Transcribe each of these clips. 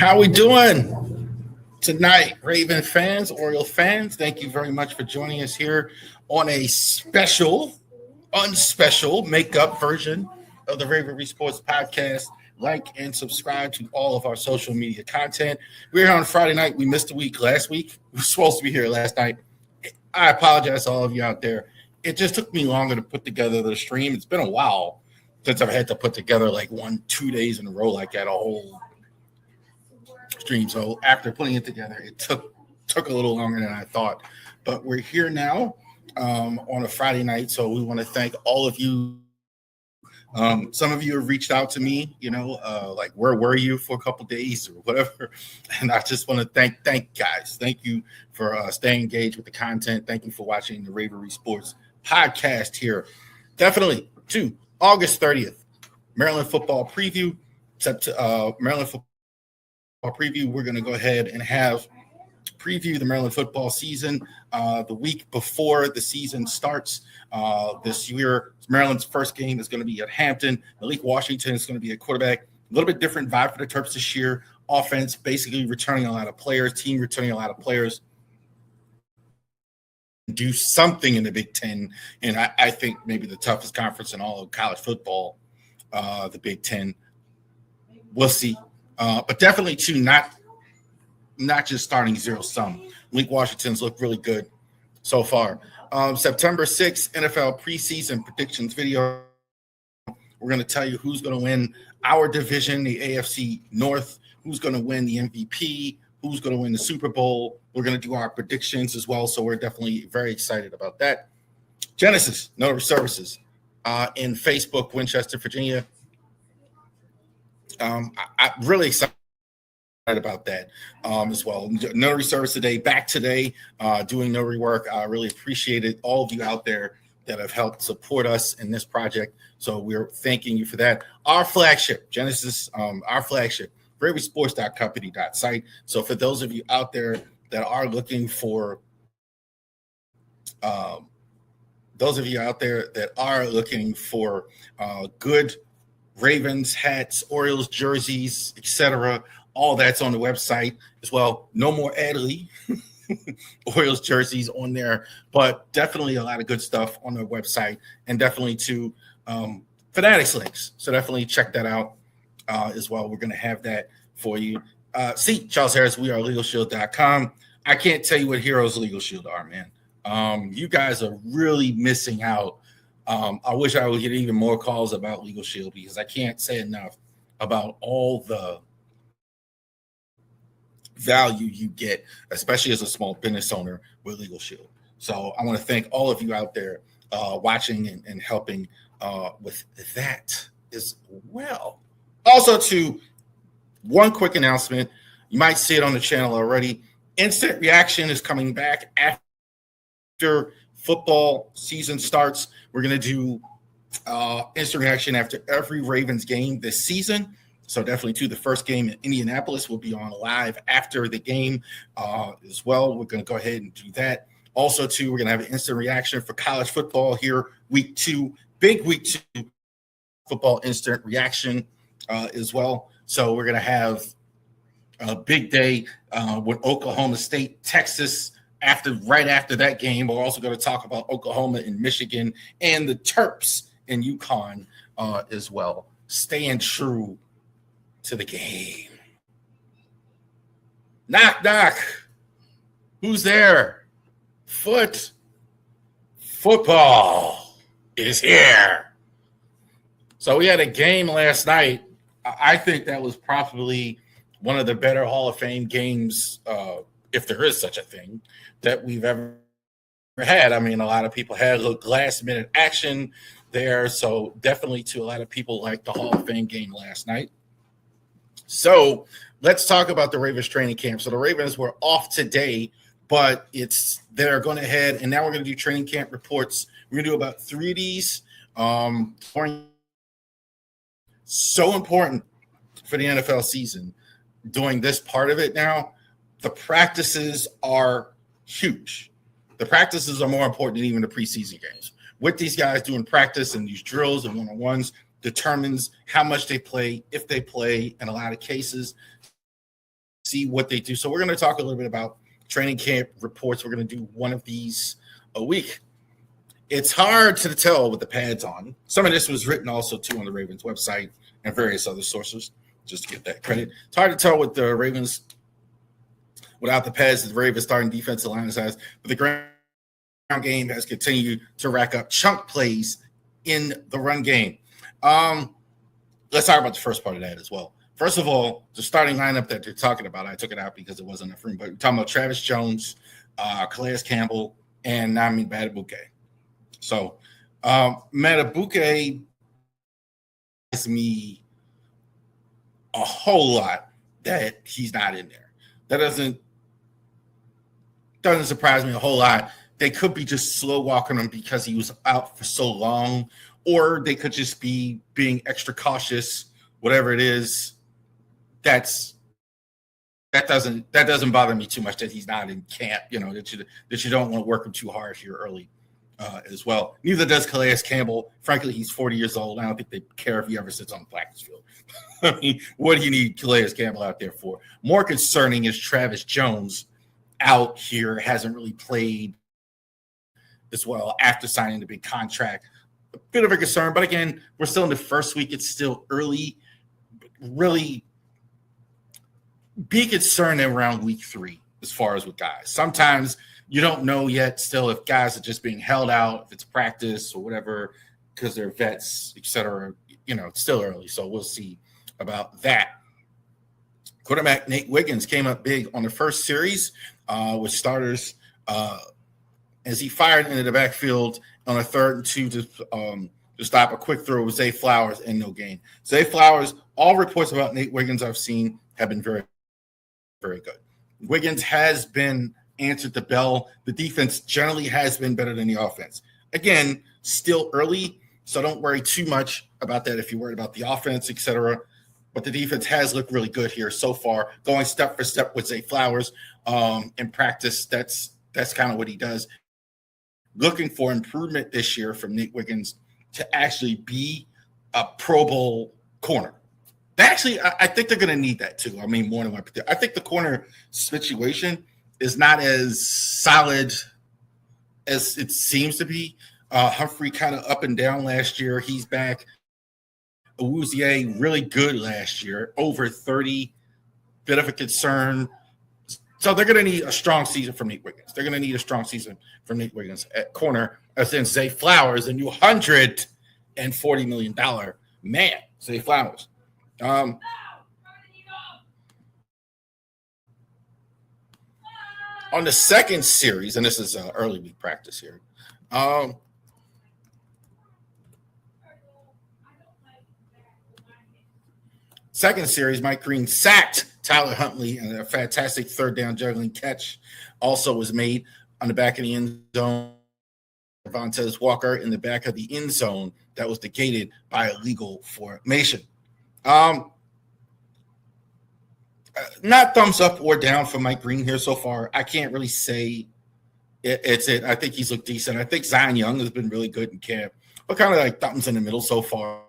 How we doing tonight, Raven fans, Oriole fans? Thank you very much for joining us here on a unspecial makeup version of the Ravori Sports Podcast. Like and subscribe to all of our social media content. We're here on Friday night. We missed a week last week. We were supposed to be here last night. I apologize to all of you out there. It just took me longer to put together the stream. It's been a while since I've had to put together like 1-2 days in a row like that, a whole stream. So after putting it together, it took a little longer than I thought. But we're here now on a Friday night. So we want to thank all of you. Some of you have reached out to me, like where were you for a couple days or whatever. And I just want to thank guys. Thank you for staying engaged with the content. Thank you for watching the Ravori Sports Podcast here. Definitely to August 30th, Maryland football preview. Maryland football preview. We're going to go ahead and have preview the Maryland football season the week before the season starts. This year, Maryland's first game is going to be at Hampton. Malik Washington is going to be a quarterback. A little bit different vibe for the Terps this year. Offense basically returning a lot of players, team returning a lot of players. Do something in the Big Ten, and I think maybe the toughest conference in all of college football, the Big Ten. We'll see. But definitely, too, not just starting zero-sum. Malik Washington's looked really good so far. September 6th, NFL preseason predictions video. We're going to tell you who's going to win our division, the AFC North, who's going to win the MVP, who's going to win the Super Bowl. We're going to do our predictions as well, so we're definitely very excited about that. Genesis Notary Services in Facebook, Winchester, Virginia. I'm really excited about that as well. Notary service today, back today, doing notary work. I really appreciate it. All of you out there that have helped support us in this project. So we're thanking you for that. Our flagship, Genesis, our flagship, RavoriSports.company.site. So for those of you out there that are looking for good Ravens hats, Orioles jerseys, etc., all that's on the website as well. No more Adley Orioles jerseys on there, but definitely a lot of good stuff on the website, and definitely to Fanatics links. So definitely check that out as well. We're going to have that for you. See, Charles Harris, we are LegalShield.com. I can't tell you what Heroes Legal Shield are, man. You guys are really missing out. I wish I would get even more calls about Legal Shield because I can't say enough about all the value you get, especially as a small business owner with Legal Shield. So I want to thank all of you out there watching and helping with that as well. Also, to one quick announcement, you might see it on the channel already. Instant Reaction is coming back after football season starts. We're going to do instant reaction after every Ravens game this season. So definitely, too, the first game in Indianapolis will be on live after the game as well. We're going to go ahead and do that. Also, too, we're going to have an instant reaction for college football here, week 2, big week 2 football instant reaction as well. So we're going to have a big day with Oklahoma State, Texas. Right after that game, we're also going to talk about Oklahoma and Michigan and the Terps in UConn as well. Staying true to the game. Knock, knock. Who's there? Football is here. So we had a game last night. I think that was probably one of the better Hall of Fame games, if there is such a thing, that we've ever had. I mean, a lot of people had last-minute action there, so definitely to a lot of people like the Hall of Fame game last night. So let's talk about the Ravens training camp. So the Ravens were off today, but they're going ahead, and now we're going to do training camp reports. We're going to do about 3 of these. So important for the NFL season. Doing this part of it now, the practices are huge. The practices are more important than even the preseason games. What these guys do in practice and these drills and one-on-ones determines how much they play, if they play in a lot of cases. see what they do. So we're going to talk a little bit about training camp reports. We're going to do one of these a week. It's hard to tell with the pads on. Some of this was written also, too, on the Ravens website and various other sources, just to get that credit. It's hard to tell with the Ravens without the pads, the Ravens starting defensive line size. But the ground game has continued to rack up chunk plays in the run game. Let's talk about the first part of that as well. First of all, the starting lineup that they're talking about, I took it out because it wasn't enough room. But we're talking about Travis Jones, Calais Campbell, and Nami Madubuike. So Madubuike gives me a whole lot that he's not in there. That doesn't surprise me a whole lot. They could be just slow walking him because he was out for so long, or they could just be being extra cautious, whatever it is. That doesn't bother me too much that he's not in camp, that you don't want to work him too hard here early as well. Neither does Calais Campbell. Frankly, he's 40 years old. I don't think they care if he ever sits on the practice field. I mean, what do you need Calais Campbell out there for? More concerning is Travis Jones out here, hasn't really played as well after signing the big contract. A bit of a concern, but again, we're still in the first week. It's still early. Really be concerned around week 3 as far as with guys. Sometimes you don't know yet still if guys are just being held out, if it's practice or whatever, because they're vets, et cetera. It's still early, so we'll see about that. Quarterback Nate Wiggins came up big on the first series with starters as he fired into the backfield on a 3rd and 2 to stop a quick throw with Zay Flowers and no gain. Zay Flowers, all reports about Nate Wiggins I've seen have been very, very good. Wiggins has been answered the bell. The defense generally has been better than the offense. Again, still early, so don't worry too much about that if you're worried about the offense, et cetera. But the defense has looked really good here so far, going step for step with Zay Flowers in practice. That's kind of what he does. Looking for improvement this year from Nate Wiggins to actually be a Pro Bowl corner. Actually, I think they're going to need that too. I mean, more than one. I think the corner situation is not as solid as it seems to be. Humphrey kind of up and down last year. He's back. Awuzie really good last year, over 30. Bit of a concern. So they're going to need a strong season from Nate Wiggins. They're going to need a strong season from Nate Wiggins at corner, as in Zay Flowers, a new $140 million man, Zay Flowers. On the second series, and this is early week practice here, second series, Mike Green sacked Tyler Huntley, and a fantastic third down juggling catch also was made on the back of the end zone. Vontez Walker in the back of the end zone that was negated by a legal formation. Not thumbs up or down for Mike Green here so far. I can't really say it's it. I think he's looked decent. I think Zion Young has been really good in camp, but kind of like thumbs in the middle so far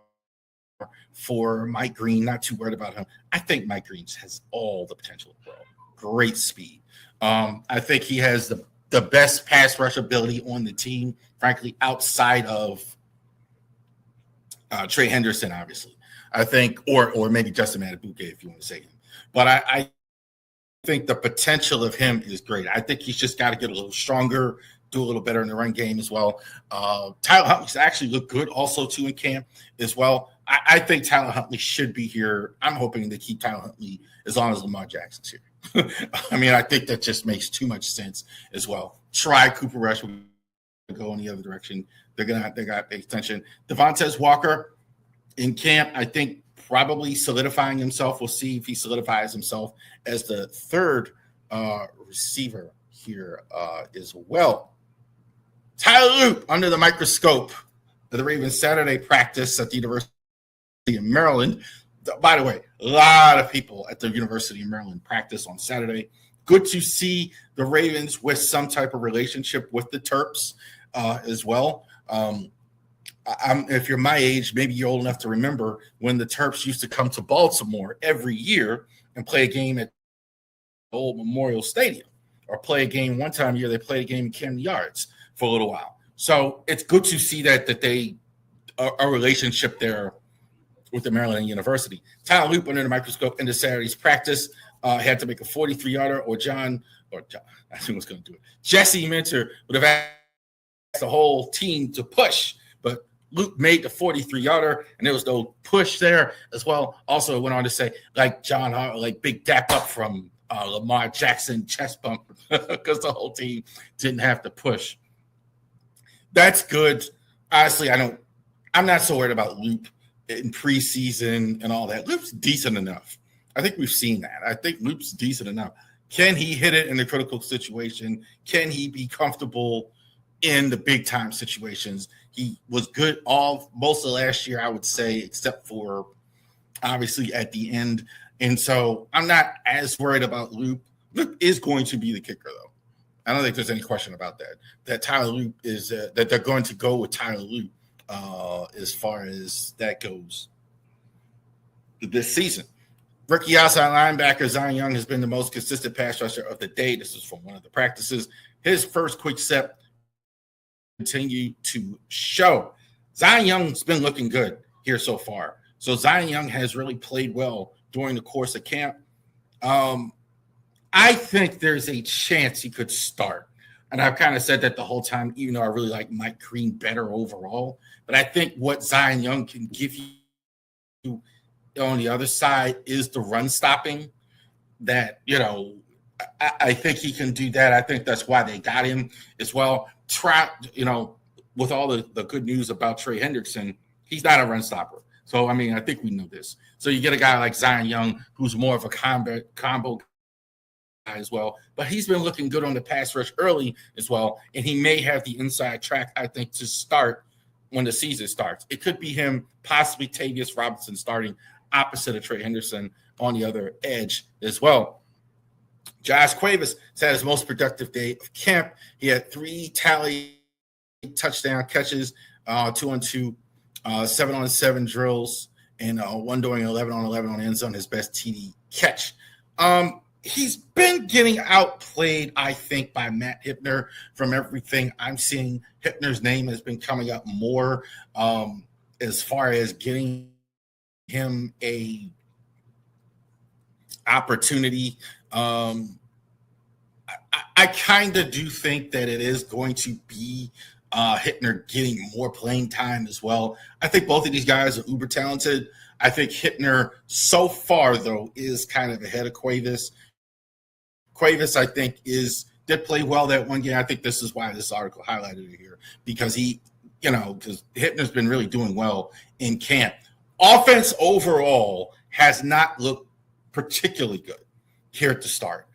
for Mike Green. Not too worried about him. I think Mike Green has all the potential to grow. Great speed. I think he has the best pass rush ability on the team, frankly, outside of Trey Henderson, obviously. I think, or maybe Justin Madubuike, if you want to say him. But I think the potential of him is great. I think he's just got to get a little stronger, do a little better in the run game as well. Tyler Huntley's actually looked good also, too, in camp as well. I think Tyler Huntley should be here. I'm hoping to keep Tyler Huntley as long as Lamar Jackson's here. I mean, I think that just makes too much sense as well. Try Cooper Rush will go in the other direction. They got the extension. Vontez Walker in camp, I think, probably solidifying himself. We'll see if he solidifies himself as the third receiver here as well. Tyler Loop under the microscope of the Ravens Saturday practice at the University of Maryland. By the way, a lot of people at the University of Maryland practice on Saturday. Good to see the Ravens with some type of relationship with the Terps as well. If you're my age, maybe you're old enough to remember when the Terps used to come to Baltimore every year and play a game at old Memorial Stadium or play a game one time a year. They played a game in Camden Yards for a little while. So it's good to see that they a relationship there with the Maryland University. Tyler Loop under the microscope into Saturday's practice had to make a 43-yarder, or I think was going to do it. Jesse Minter would have asked the whole team to push, but Luke made the 43-yarder, and there was no push there as well. Also, went on to say, like John Hart, like big dap up from Lamar Jackson chest bump, because the whole team didn't have to push. That's good. Honestly, I'm not so worried about Luke in preseason and all that. Luke's decent enough. I think we've seen that. I think Luke's decent enough. Can he hit it in a critical situation? Can he be comfortable in the big time situations? He was good most of last year, I would say, except for obviously at the end. And so I'm not as worried about Luke. Luke is going to be the kicker, though. I don't think there's any question about that. That Tyler Luke is that they're going to go with Tyler Luke as far as that goes this season. Rookie outside linebacker Zion Young has been the most consistent pass rusher of the day. This is from one of the practices. His first quick step continue to show. Zion Young's been looking good here so far. So Zion Young has really played well during the course of camp. I think there's a chance he could start. And I've kind of said that the whole time, even though I really like Mike Green better overall. But I think what Zion Young can give you on the other side is the run stopping that, I think he can do that. I think that's why they got him as well. With all the good news about Trey Hendrickson, he's not a run stopper. So, I think we know this. So you get a guy like Zion Young, who's more of a combo guy as well. But he's been looking good on the pass rush early as well. And he may have the inside track, I think, to start when the season starts. It could be him, possibly Tavius Robinson starting opposite of Trey Henderson on the other edge as well. Josh Cuevas had his most productive day of camp. He had 3 tally touchdown catches, 2-on-2, 7-on-7 drills, and 1 doing 11-on-11 on end zone, his best TD catch. He's been getting outplayed, I think, by Matt Hippner. From everything I'm seeing, Hippner's name has been coming up more as far as getting him a opportunity. I kind of do think that it is going to be Hippner getting more playing time as well. I think both of these guys are uber talented. I think Hippner so far, though, is kind of ahead of Cuevas. Cuevas, I think, did play well that one game. I think this is why this article highlighted it here, because because Hippner's been really doing well in camp. Offense overall has not looked particularly good here at the start.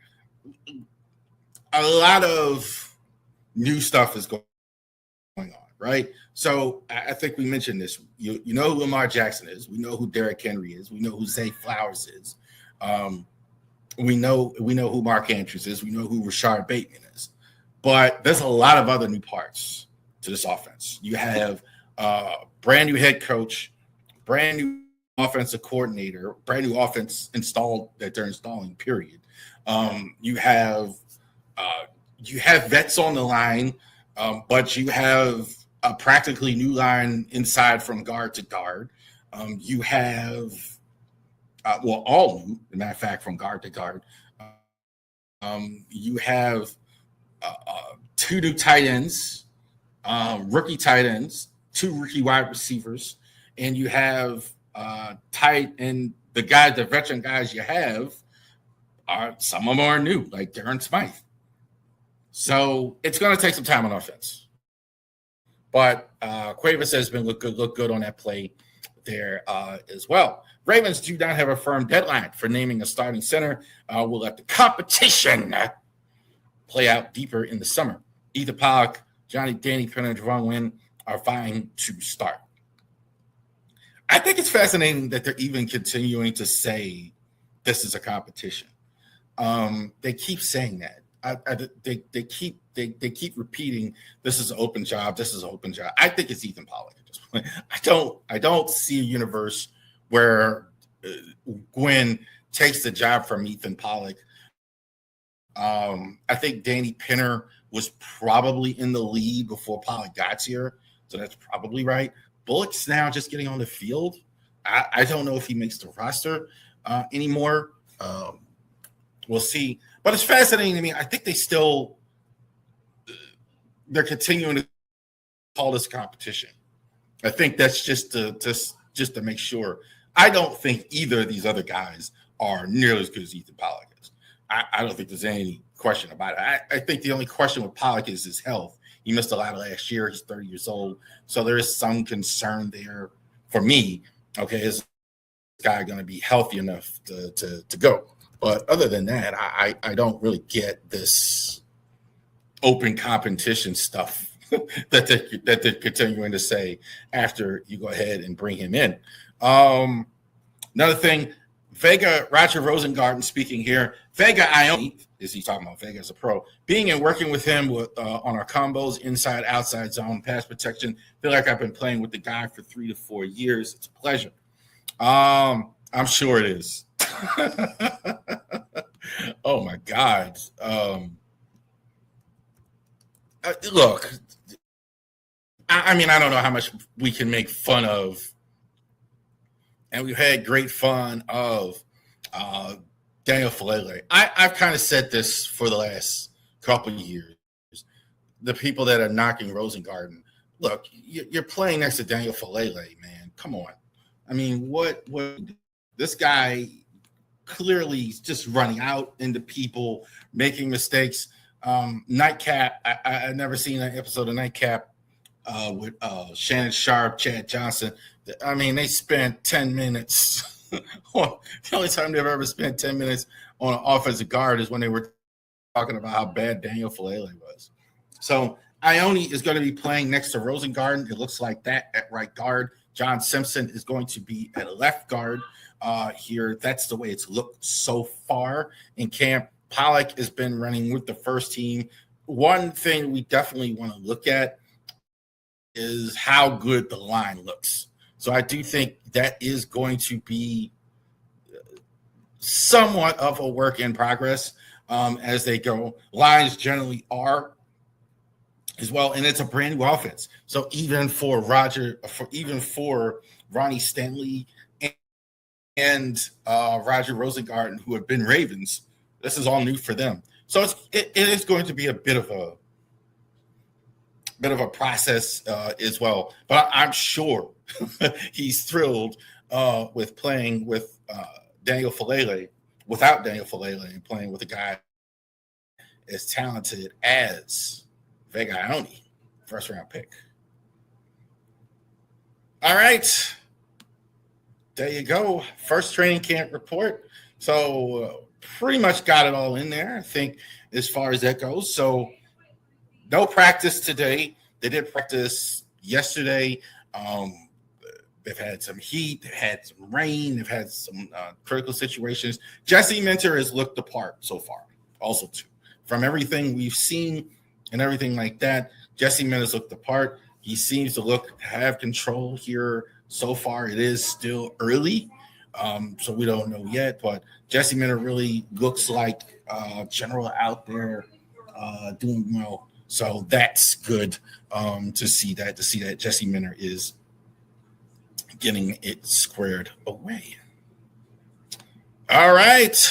A lot of new stuff is going on, right? So I think we mentioned this. You know who Lamar Jackson is. We know who Derrick Henry is. We know who Zay Flowers is. We know who Mark Andrews is. We know who Rashard Bateman is. But there's a lot of other new parts to this offense. You have brand new head coach, brand new offensive coordinator, brand new offense installed that they're installing, period. You have vets on the line, but you have a practically new line inside from guard to guard. You have all new, as a matter of fact, from guard to guard. You have 2 new tight ends, rookie tight ends, 2 rookie wide receivers, and you have the veteran guys you have some of them are new, like Darren Smythe. So it's going to take some time on offense. But Cuevas has been look good on that play there as well. Ravens do not have a firm deadline for naming a starting center. We'll let the competition play out deeper in the summer. Ethan Pollock, Danny Penn, and Javon Wynn are vying to start. I think it's fascinating that they're even continuing to say this is a competition. They keep saying that. They keep repeating this is an open job. This is an open job. I think it's Ethan Pollock at this point. I don't see a universe where Gwynn takes the job from Ethan Pollock I think Danny Pinner was probably in the lead before Pollock got here, so that's probably right. Bullock's now just getting on the field. I don't know if he makes the roster anymore. We'll see. But it's fascinating to me. I think they're continuing to call this competition. I think that's just to make sure. I don't think either of these other guys are nearly as good as Ethan Pollock is. I don't think there's any question about it. I think the only question with Pollock is his health. He missed a lot of last year. He's 30 years old. So there is some concern there for me. Okay, is this guy going to be healthy enough to go? But other than that, I don't really get this open competition stuff that they're continuing to say after you go ahead and bring him in. Another thing, Roger Rosengarten speaking here. Vega Ione, is he talking about Vega as a pro? Being and working with him on our combos, inside, outside zone, pass protection. Feel like I've been playing with the guy for 3 to 4 years. It's a pleasure. I'm sure it is. Oh my God. Look, I mean, I don't know how much we can make fun of, and we've had great fun of Daniel Falele. I've kind of said this for the last couple of years. The people that are knocking Rosengarten, look, you're playing next to Daniel Falele, man. Come on. I mean, what this guy clearly is just running out into people, making mistakes. Nightcap, I've never seen an episode of Nightcap with Shannon Sharp, Chad Johnson. I mean, they spent 10 minutes. The only time they've ever spent 10 minutes on an offensive guard is when they were talking about how bad Daniel Falele was. So Ione is going to be playing next to Rosengarten. It looks like that at right guard. John Simpson is going to be at left guard here. That's the way it's looked so far in camp. Pollock has been running with the first team. One thing we definitely want to look at is how good the line looks. So I do think that is going to be somewhat of a work in progress as they go. Lines generally are as well, and it's a brand new offense. So even for Ronnie Stanley and Roger Rosengarten, who have been Ravens, this is all new for them. So it is going to be a bit of a process as well. But I'm sure he's thrilled with playing with Daniel Falele, without Daniel Falele, and playing with a guy as talented as Vega Ione, first round pick. All right. There you go. First training camp report. So pretty much got it all in there, I think, as far as that goes. So no practice today. They did practice yesterday. They've had some heat. They've had some rain. They've had some critical situations. Jesse Minter has looked the part so far, also, too. From everything we've seen and everything like that, Jesse Minter's looked the part. He seems to have control here so far. It is still early, so we don't know yet. But Jesse Minter really looks like general out there doing well. So that's good to see that Jesse Minter is getting it squared away. All right.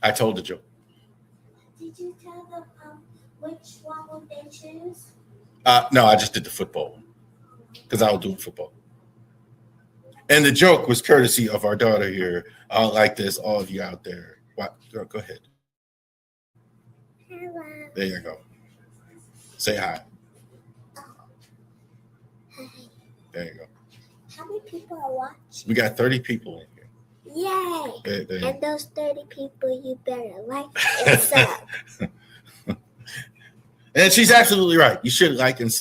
I told the joke. Did you tell them which one would they choose? No, I just did the football one because I was doing football. And the joke was courtesy of our daughter here. I like this, all of you out there. What? Go ahead. Hello. There you go. Say hi. Oh. Hi. There you go. How many people are watching? We got 30 people in here. Yay! There. And those 30 people, you better like and sub. And she's absolutely right. You should like and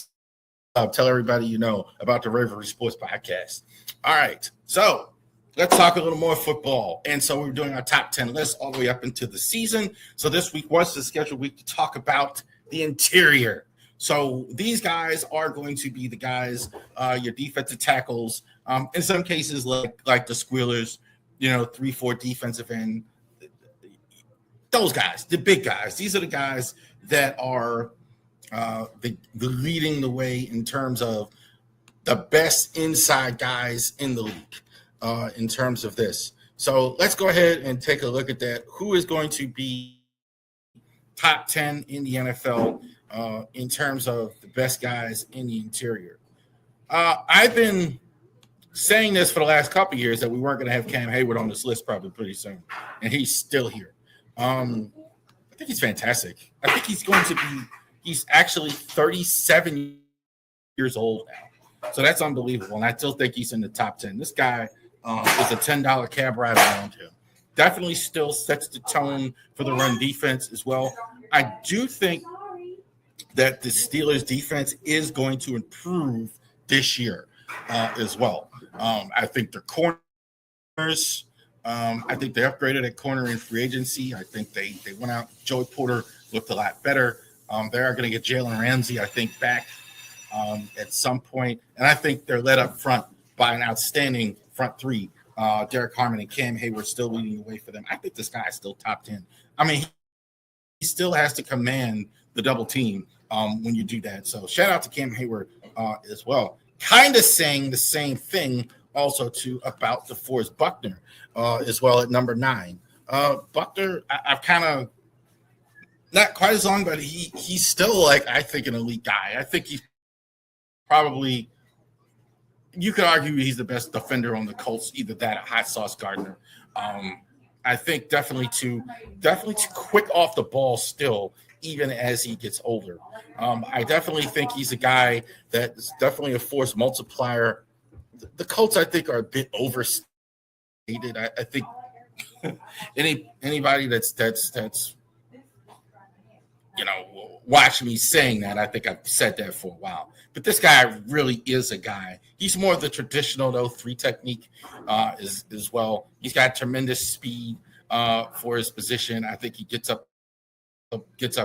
tell everybody you know about the Ravori Sports Podcast. All right. So let's talk a little more football. And so we're doing our top 10 list all the way up into the season. So this week was the scheduled week to talk about the interior. So these guys are going to be the guys, your defensive tackles, In some cases, like the Squealers, 3-4 defensive end, those guys, the big guys. These are the guys that are the leading the way in terms of the best inside guys in the league in terms of this. So let's go ahead and take a look at that. Who is going to be top 10 in the NFL in terms of the best guys in the interior? I've been saying this for the last couple of years that we weren't going to have Cam Hayward on this list probably pretty soon, and he's still here. I think he's fantastic. I think he's actually 37 years old now. So that's unbelievable. And I still think he's in the top 10. This guy is a $10 cab ride around him. Definitely still sets the tone for the run defense as well. I do think that the Steelers defense is going to improve this year as well. I think their corners, I think they upgraded at corner in free agency. I think they went out. Joey Porter looked a lot better. They are going to get Jalen Ramsey, I think, back at some point. And I think they're led up front by an outstanding front three. Derek Harmon and Cam Hayward still leading the way for them. I think this guy is still top 10. I mean, he still has to command the double team when you do that. So shout out to Cam Hayward as well. Kind of saying the same thing also about DeForest Buckner as well at number 9. Buckner, I've kind of not quite as long, but he's still I think an elite guy. I think he's probably, you could argue he's the best defender on the Colts, either that or Hot Sauce Gardner. I think definitely too quick off the ball still, even as he gets older. I definitely think he's a guy that's definitely a force multiplier. The Colts, I think, are a bit overstated. I think anybody that's watch me saying that, I think I've said that for a while. But this guy really is a guy. He's more of the traditional, though, 3 technique as well. He's got tremendous speed for his position. I think he gets up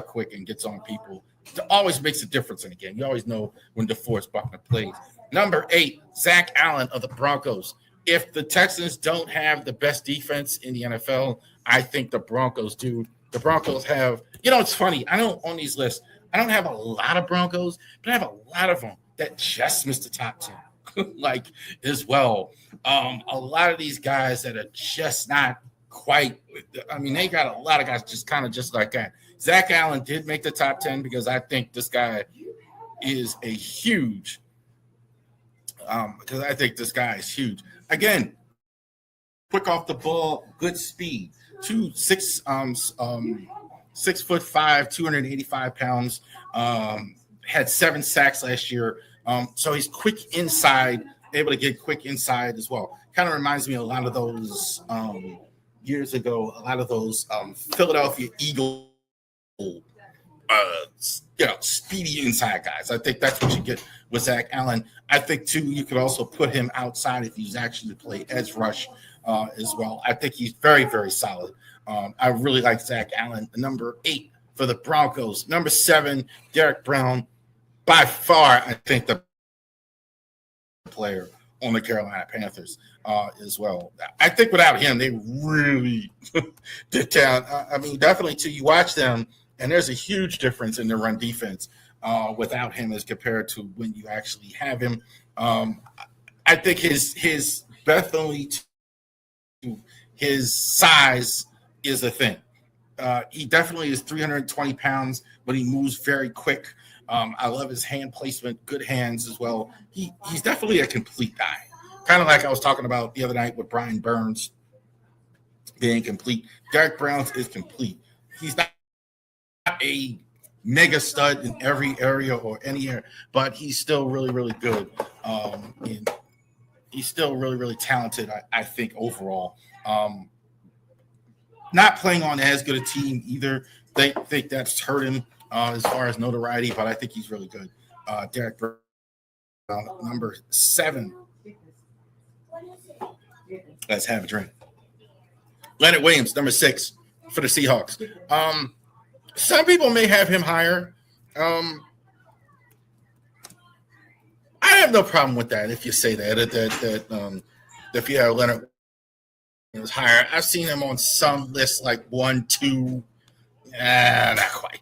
quick and gets on people. It always makes a difference in a game. You always know when DeForest Buckner plays. Number 8, Zach Allen of the Broncos. If the Texans don't have the best defense in the NFL, I think the Broncos do. The Broncos have, it's funny. I don't on these lists. I don't have a lot of Broncos, but I have a lot of them that just missed the top 10, as well. A lot of these guys that are just not quite. I mean, they got a lot of guys just like that. Zach Allen did make the top 10 because I think this guy is a huge. Because I think this guy is huge. Again, quick off the ball, good speed. 6'5", 285 pounds. Had 7 sacks last year. So he's quick inside, able to get quick inside as well. Kind of reminds me of a lot of those years ago. A lot of those Philadelphia Eagles. Speedy inside guys. I think that's what you get with Zach Allen. I think too, you could also put him outside if he's actually play edge rush as well. I think he's very, very solid. I really like Zach Allen. Number 8 for the Broncos. Number 7, Derek Brown. By far, I think the player on the Carolina Panthers as well. I think without him, they really did down. I mean, definitely too, you watch them, and there's a huge difference in the run defense without him as compared to when you actually have him. I think his definitely his size is a thing. He definitely is 320 pounds, but he moves very quick. I love his hand placement, good hands as well. He's definitely a complete guy. Kind of like I was talking about the other night with Brian Burns being complete. Derek Brown is complete. He's not a mega stud in every area or any area, but he's still really, really good. And he's still really, really talented, I think, overall. Not playing on as good a team either. They think that's hurt him as far as notoriety, but I think he's really good. Derek Brown, number 7. Let's have a drink. Leonard Williams, number 6 for the Seahawks. Some people may have him higher. I have no problem with that if you say that if you have Leonard was higher. I've seen him on some lists like 1, 2, not quite.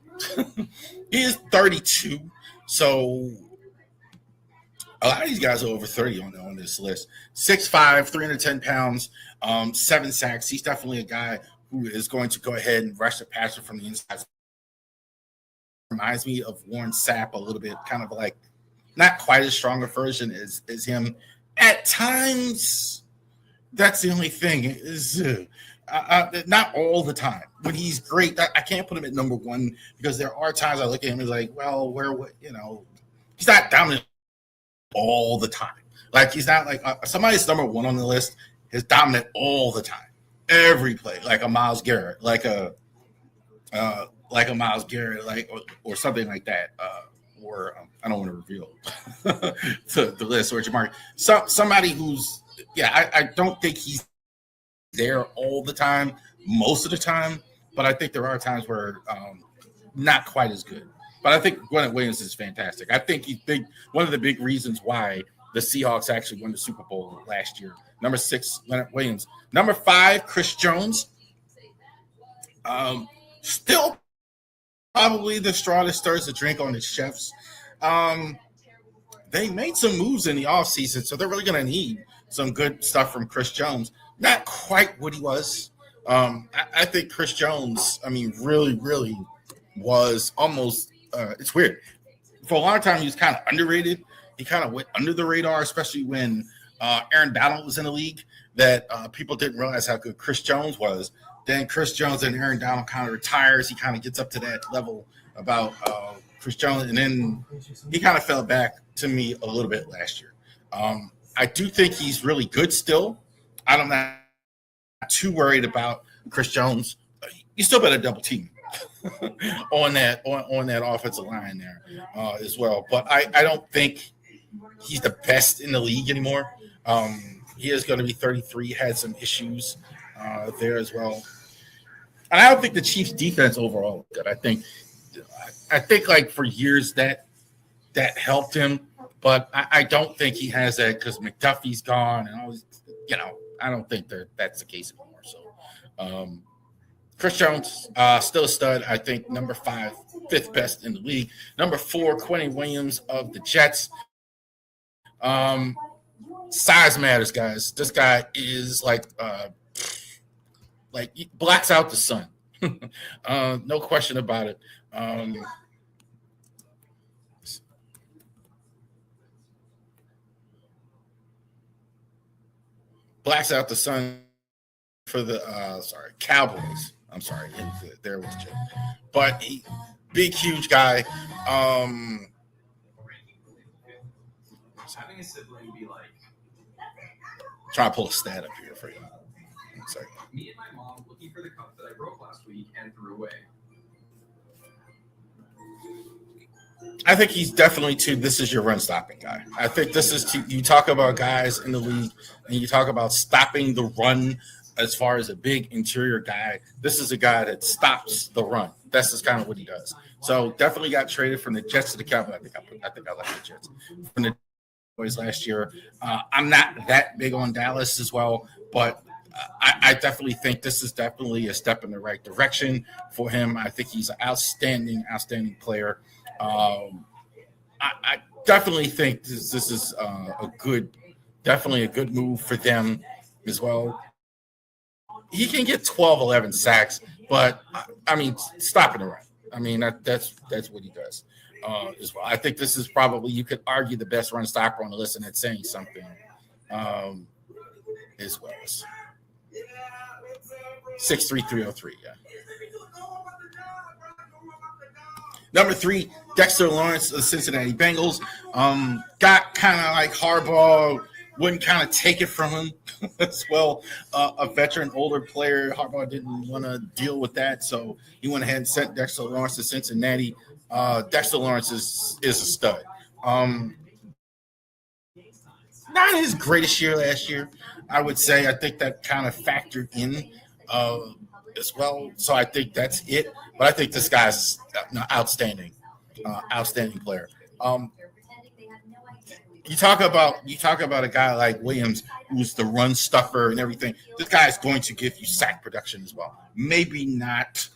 He is 32, so a lot of these guys are over 30 on this list. 6'5", 310 pounds, 7 sacks. He's definitely a guy who is going to go ahead and rush the passer from the inside. Reminds me of Warren Sapp a little bit, kind of like not quite as strong a version as him. At times, that's the only thing. Is not all the time. When he's great, I can't put him at number one because there are times I look at him and like, well, he's not dominant all the time. Like he's not like somebody's number one on the list is dominant all the time, every play, like a Myles Garrett, like a Myles Garrett, or something like that. I don't want to reveal the list or Jamar. Somebody who's I don't think he's there all the time, most of the time, but I think there are times where not quite as good. But I think Gwinnett Williams is fantastic. I think one of the big reasons why the Seahawks actually won the Super Bowl last year. Number 6, Leonard Williams. Number 5, Chris Jones. Still probably the straw that stirs the drink on the Chefs. They made some moves in the offseason, so they're really going to need some good stuff from Chris Jones. Not quite what he was. I think Chris Jones, really, really was almost it's weird. For a long time, he was kind of underrated. He kind of went under the radar, especially when Aaron Donald was in the league, that people didn't realize how good Chris Jones was. Then Chris Jones and Aaron Donald kind of retires. He kind of gets up to that level about Chris Jones, and then he kind of fell back to me a little bit last year. I do think he's really good still. I'm not too worried about Chris Jones. You still better double team on that offensive line there as well. But I don't think he's the best in the league anymore. He is going to be 33. Had some issues there as well. And I don't think the Chiefs' defense overall is good. I think like for years that helped him, but I don't think he has that because McDuffie's gone and always, I don't think that's the case anymore. So Chris Jones, still a stud. I think number 5, 5th best in the league. Number 4, Quentin Williams of the Jets. Size matters, guys. This guy is like he blacks out the sun. No question about it. Blacks out the sun for the Cowboys. I'm sorry, there was Jim. But big, huge guy. Having a sibling be like, Trying to pull a stat up here for you. Sorry. Me and my mom looking for the cup that I broke last week and threw away. I think he's definitely this is your run stopping guy. I think this is you talk about guys in the league and you talk about stopping the run as far as a big interior guy. This is a guy that stops the run. That's just kind of what he does. So definitely got traded from the Jets to the Cowboys. I think I like the Jets from the Cowboys last year. I'm not that big on Dallas as well, but I definitely think this is definitely a step in the right direction for him. I think he's an outstanding player. I definitely think this is definitely a good move for them as well. He can get 12, 11 sacks, but stopping the run. That's what he does as well. I think this is probably, you could argue, the best run stopper on the list, and that's saying something as well. 6'3", 303, yeah. Number 3, Dexter Lawrence of the Cincinnati Bengals. Got kind of like Harbaugh, wouldn't kind of take it from him as well. A veteran, older player. Harbaugh didn't want to deal with that, so he went ahead and sent Dexter Lawrence to Cincinnati. Dexter Lawrence is a stud. Not his greatest year last year, I would say. I think that kind of factored in as well. So I think that's it. But I think this guy's outstanding player. you talk about a guy like Williams, who's the run stuffer and everything. This guy is going to give you sack production as well. Maybe not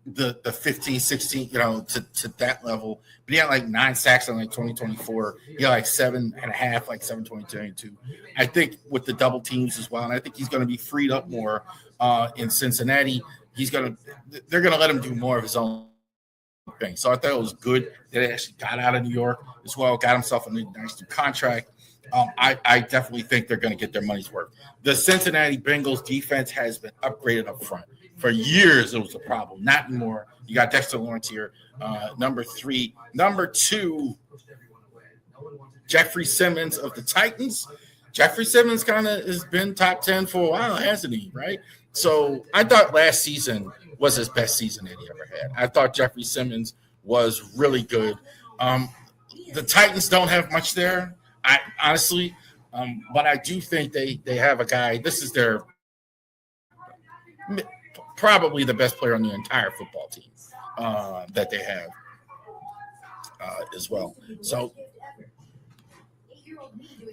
the 15, 16, to that level. But he had like 9 sacks in like 2024. He had like 7.5, like 722. I think with the double teams as well, and I think he's going to be freed up more in Cincinnati. They're going to let him do more of his own thing. So I thought it was good that he actually got out of New York as well, got himself a nice new contract. I definitely think they're going to get their money's worth. The Cincinnati Bengals defense has been upgraded up front. For years, it was a problem. Not anymore. You got Dexter Lawrence here, number 3. Number 2, Jeffrey Simmons of the Titans. Jeffrey Simmons kind of has been top 10 for a while, hasn't he, right? So I thought last season was his best season that he ever had. I thought Jeffrey Simmons was really good. The Titans don't have much there, honestly, but I do think they have a guy. This is their probably the best player on the entire football team that they have as well. So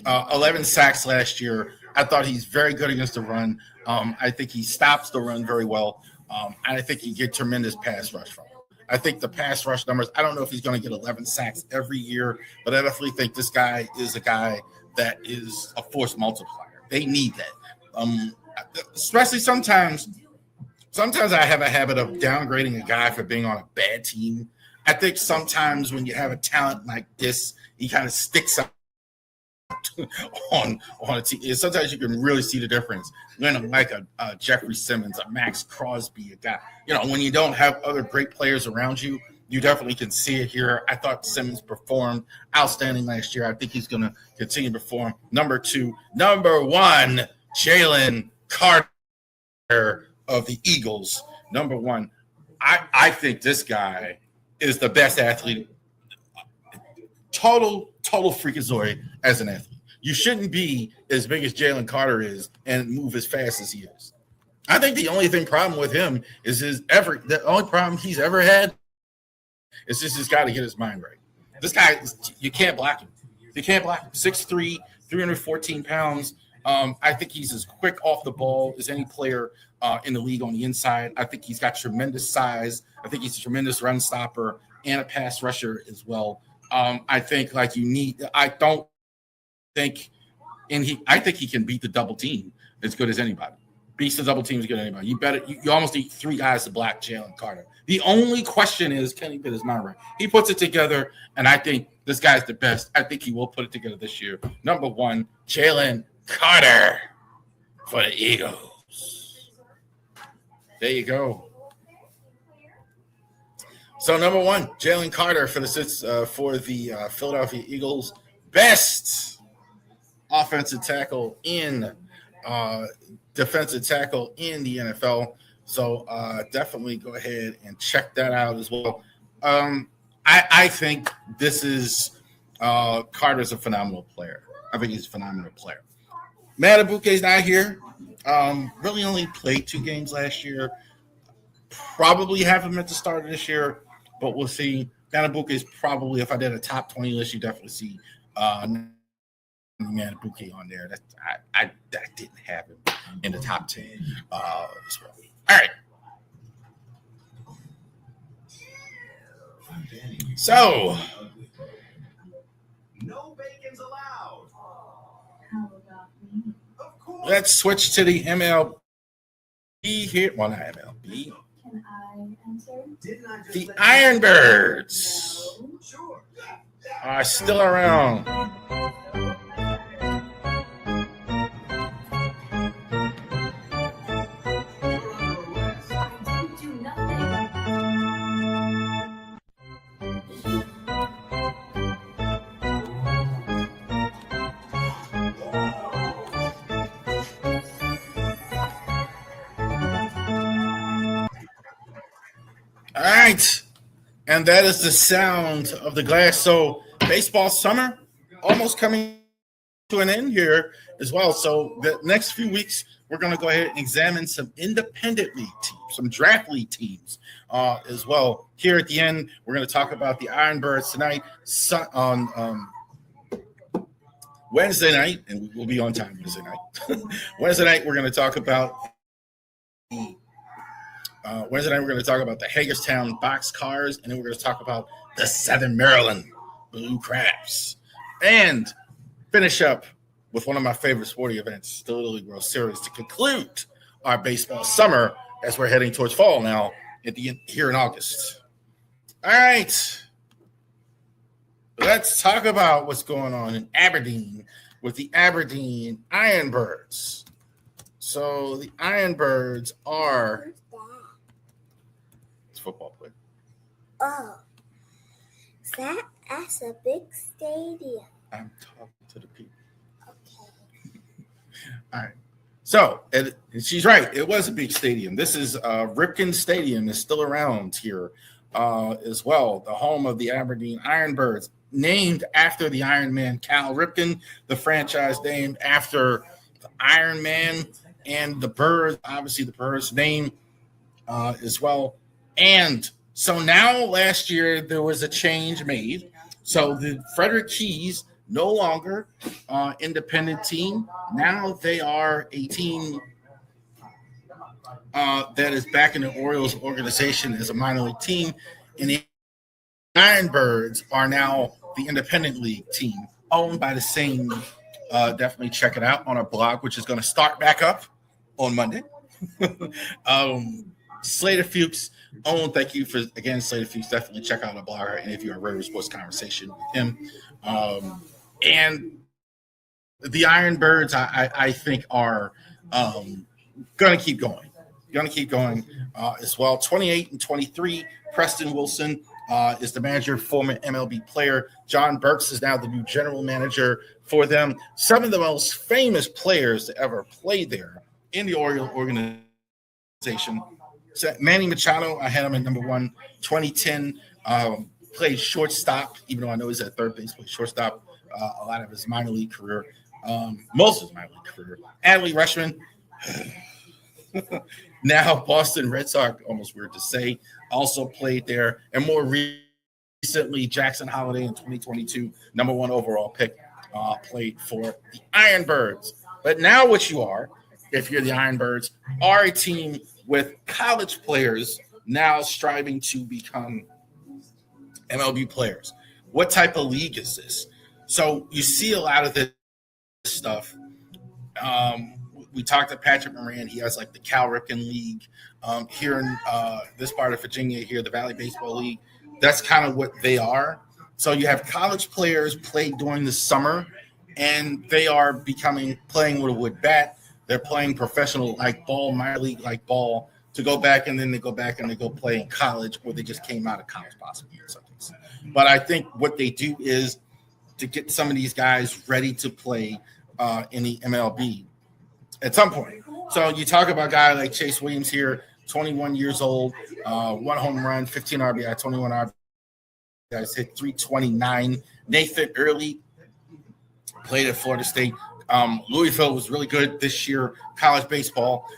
11 sacks last year. I thought he's very good against the run. I think he stops the run very well. And I think you get tremendous pass rush from him. I think the pass rush numbers, I don't know if he's going to get 11 sacks every year, but I definitely think this guy is a guy that is a force multiplier. They need that. Especially sometimes I have a habit of downgrading a guy for being on a bad team. I think sometimes when you have a talent like this, he kind of sticks out on a team. Sometimes you can really see the difference when like a Jeffrey Simmons, a Max Crosby, a guy, when you don't have other great players around you, you definitely can see it here. I thought Simmons performed outstanding last year. I think he's going to continue to perform. Number 2, number 1, Jalen Carter of the Eagles. Number 1. I think this guy is the best athlete. Total freakazoid as an athlete. You shouldn't be as big as Jalen Carter is and move as fast as he is. I think the only problem with him is the only problem he's ever had is just he's got to get his mind right. This guy, you can't block him. You can't block him. 6'3", 314 pounds. I think he's as quick off the ball as any player in the league on the inside. I think he's got tremendous size. I think he's a tremendous run stopper and a pass rusher as well. I think I think he can beat the double team as good as anybody. Beats the double team as good as anybody. You almost need 3 guys to block Jalen Carter. The only question is, can he put his mind right? He puts it together, and I think this guy's the best. I think he will put it together this year. Number 1, Jalen Carter for the Eagles. There you go. So number 1, Jalen Carter for the Philadelphia Eagles, best offensive tackle in defensive tackle in the NFL. So definitely go ahead and check that out as well. I think this is Carter's a phenomenal player. I think he's a phenomenal player. Matabuke's not here. Really only played 2 games last year. Probably have him at the start of this year, but we'll see. Matabuke is probably, if I did a top 20 list, you definitely see Matabuke on there. I didn't have him in the top 10 as well. All right. So, No bacon's allowed. Of course. let's switch to the MLB here. Well, not MLB. Can I answer? Didn't I just The let Ironbirds Sure. are still around. I didn't do nothing. All right. And that is the sound of the glass. So baseball summer almost coming to an end here as well. So the next few weeks, we're going to go ahead and examine some independent league teams, some draft league teams as well. Here at the end, we're going to talk about the Ironbirds tonight Wednesday night, and we'll be on time Wednesday night. Wednesday night, we're going to talk about the Hagerstown Boxcars, and then we're going to talk about the Southern Maryland Blue Crabs, and finish up with one of my favorite sporting events, the Little League World Series, to conclude our baseball summer as we're heading towards fall now here in August. All right. Let's talk about what's going on in Aberdeen with the Aberdeen Ironbirds. So the Ironbirds are it's football player. Oh, that's a big stadium. I'm talking to the people. Okay. All right. So and she's right. It was a big stadium. This is Ripken Stadium is still around here as well. The home of the Aberdeen Ironbirds, named after the Iron Man Cal Ripken, the franchise named after the Iron Man and the Birds, obviously the Birds name as well. And so now last year there was a change made. So the Frederick Keys no longer independent team. Now they are a team that is back in the Orioles organization as a minor league team. And the Ironbirds are now the independent league team owned by the same. Definitely check it out on our blog, which is going to start back up on Monday. Slater Fuchs owned. Thank you for again, Slater Fuchs. Definitely check out our blog and if you're a Ravori Sports conversation with him. And the Ironbirds, I think, are going to keep going. As well. 28-23. Preston Wilson is the manager, former MLB player. John Burks is now the new general manager for them. Some of the most famous players to ever play there in the Orioles organization. So Manny Machado, I had him at number 1. 2010, played shortstop, even though I know he's at third base, played shortstop a lot of his minor league career, most of his minor league career. Adley Rutschman, now Boston Red Sox, almost weird to say, also played there. And more recently, Jackson Holiday in 2022, number 1 overall pick, played for the Ironbirds. But now what you are, if you're the Ironbirds, are a team with college players now striving to become MLB players. What type of league is this? So you see a lot of this stuff. We talked to Patrick Moran. He has like the Cal Ripken League here in this part of Virginia, here, the Valley Baseball League. That's kind of what they are. So you have college players play during the summer, and they are playing with a wood bat. They're playing professional like ball, minor league like ball, to go back, and then they go back and they go play in college, or they just came out of college possibly or something. But I think what they do is to get some of these guys ready to play in the MLB at some point. So you talk about a guy like Chase Williams here, 21 years old, 1 home run, 15 RBI, 21 RBIs, hit 329. Nathan Early played at Florida State. Louisville was really good this year, college baseball.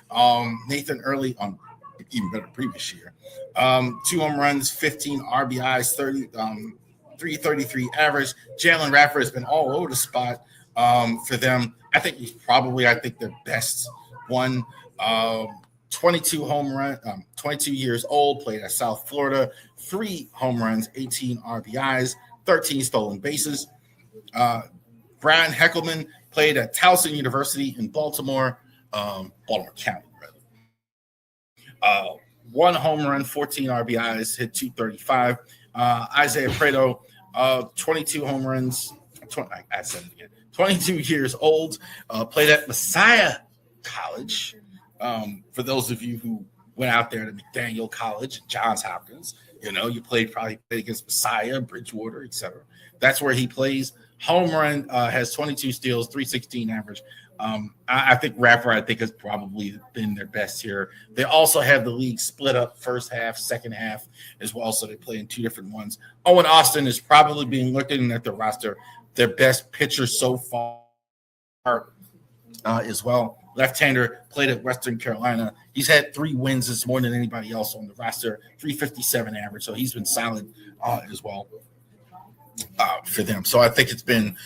Nathan Early, even better previous year. 2 home runs, 15 RBIs, 333 average. Jalen Raffer has been all over the spot for them. I think he's probably, their best one. 22 home run, 22 years old, played at South Florida. 3 home runs, 18 RBIs, 13 stolen bases. Brian Heckelman played at Towson University in Baltimore County, rather. 1 home run, 14 RBIs, hit 235. Isaiah Prado, 22 home runs. I said it again. 22 years old, played at Messiah College. For those of you who went out there to McDaniel College, Johns Hopkins, you probably played against Messiah, Bridgewater, etc. That's where he plays. Home run, has 22 steals, 316 average. I think Raffer, has probably been their best here. They also have the league split up first half, second half as well, so they play in 2 different ones. Owen Austin is probably being looked at the roster, their best pitcher so far as well. Left-hander, played at Western Carolina. He's had 3 wins. It's more than anybody else on the roster, 357 average, so he's been solid as well for them. So I think it's been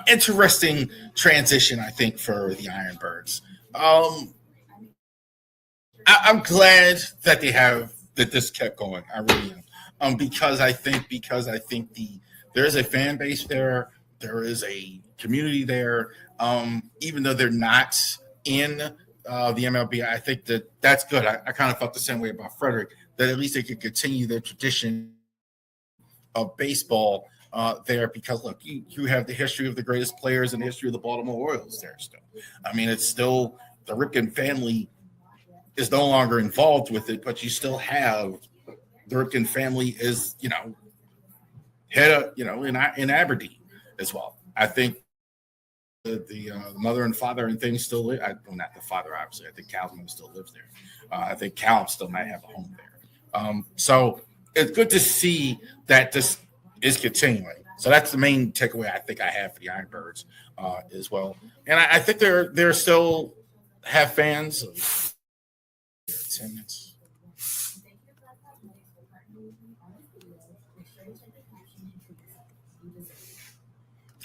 interesting transition, I think, for the Ironbirds. I'm glad that this kept going. I really am. Because I think there is a fan base there. There is a community there. Even though they're not in the MLB, I think that's good. I kind of felt the same way about Frederick, that at least they could continue their tradition of baseball there, because look, you have the history of the greatest players in the history of the Baltimore Orioles there still. I mean, it's still the Ripken family is no longer involved with it, but you still have the Ripken family is, head up, in Aberdeen as well. I think the mother and father and things still live. Not the father, obviously. I think Cal's mom still lives there. I think Cal still might have a home there. So it's good to see that this is continuing. So that's the main takeaway I think I have for the Ironbirds as well. And I think they're still have fans. 10 minutes.